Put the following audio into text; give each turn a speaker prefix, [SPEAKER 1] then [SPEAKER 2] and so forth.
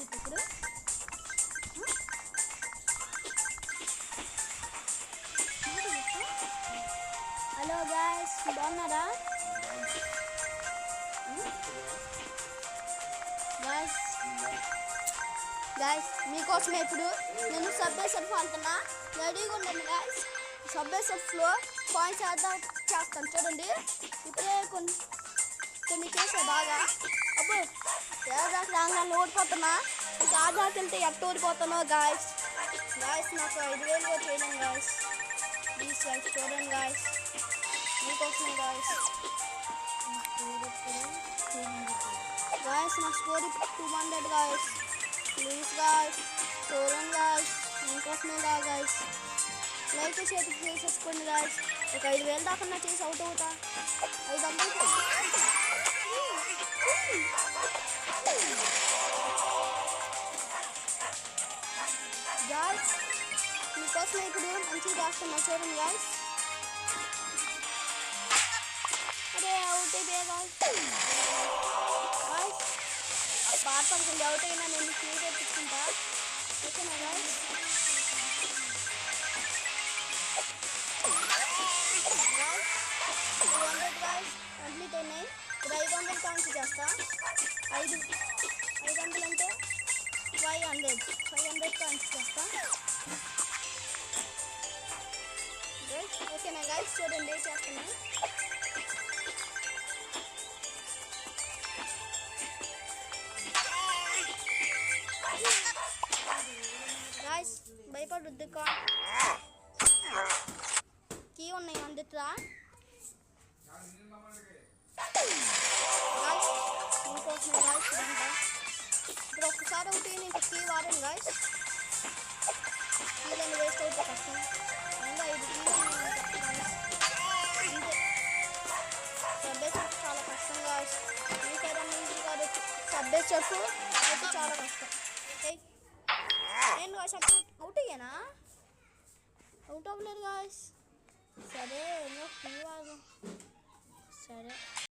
[SPEAKER 1] ఇప్పుడు hello guys, బాగున్నారా guys? Guys మీకోసమే ఇప్పుడు నేను సబ్వే సర్ఫ్ ఆడుతున్నా. రెడీగా ఉండండి గాయ్స్. సబ్వే సర్ఫ్లో పాయింట్స్ చేస్తాను చూడండి. ఇప్పుడే కొన్ని చేసే బాగా అప్పుడు ఏడాకి రాగానే ఓడిపోతున్నా. ఇంకా ఆధాకి వెళ్తే ఎట్ట ఓడిపోతానో గాయ్స్. నాకు 5,000 కూడా చేయలేను గాయ్స్. ప్లీజ్ గాయ్స్ చూడండి గాయ్స్, మీకోసమే గాయ్స్. గాయ్స్ నా స్కోర్ 200 గాయ్స్. ప్లీజ్ గాయ్స్ చూడండి గాయ్స్, మీకోసమే గాయ్స్. లైక్ షేర్ చేసేసుకోండి గాయ్స్. ఒక 5,000 దాకా చేసి అవుట్ అవుతా. 500 గాయ్స్ మీకోసమే ఇప్పుడు మంచిగా చేస్తున్నా చూడండి గాయ్స్. అరే అవుట్ అయిపోయా గాయ్స్. బాధపడుతుంది, అవుట్ అయినా నేను క్యూ తెప్పించుకుంటా. ఓకేనా గాయ్స్? 200 గాయ్స్ కంప్లీట్ అయినాయి. ఇప్పుడు 500 కాన్స్ చేస్తా. 500 అంటే 500 కాన్స్ చేస్తా. ఓకేనా గాయ్స్? చూడండి చేస్తున్నా. గాయ్స్ భయపడొద్దు, కీ ఉన్నాయి అందుతా. మీకోసమే గాయ్స్ ఇదంతా. ఇప్పుడు ఒక్కసారి ఒకటి నేను కీ వాడాను గాయ్స్. కీలని వేస్ట్ అవుతే కష్టం. ఇంకా 5 కీలు సబ్బే చెప్పు చాలా కష్టం గాయ్స్. మీకైనా ఈజీ కాదు. సబ్బే చెప్పు అయితే చాలా కష్టం. నేను గాయ్స్ అప్పుడు అవుట్ అయ్యానా? అవుట్ అవ్వలేదు గాయ్స్. సరే ఇంకా కీ వాడు. సరే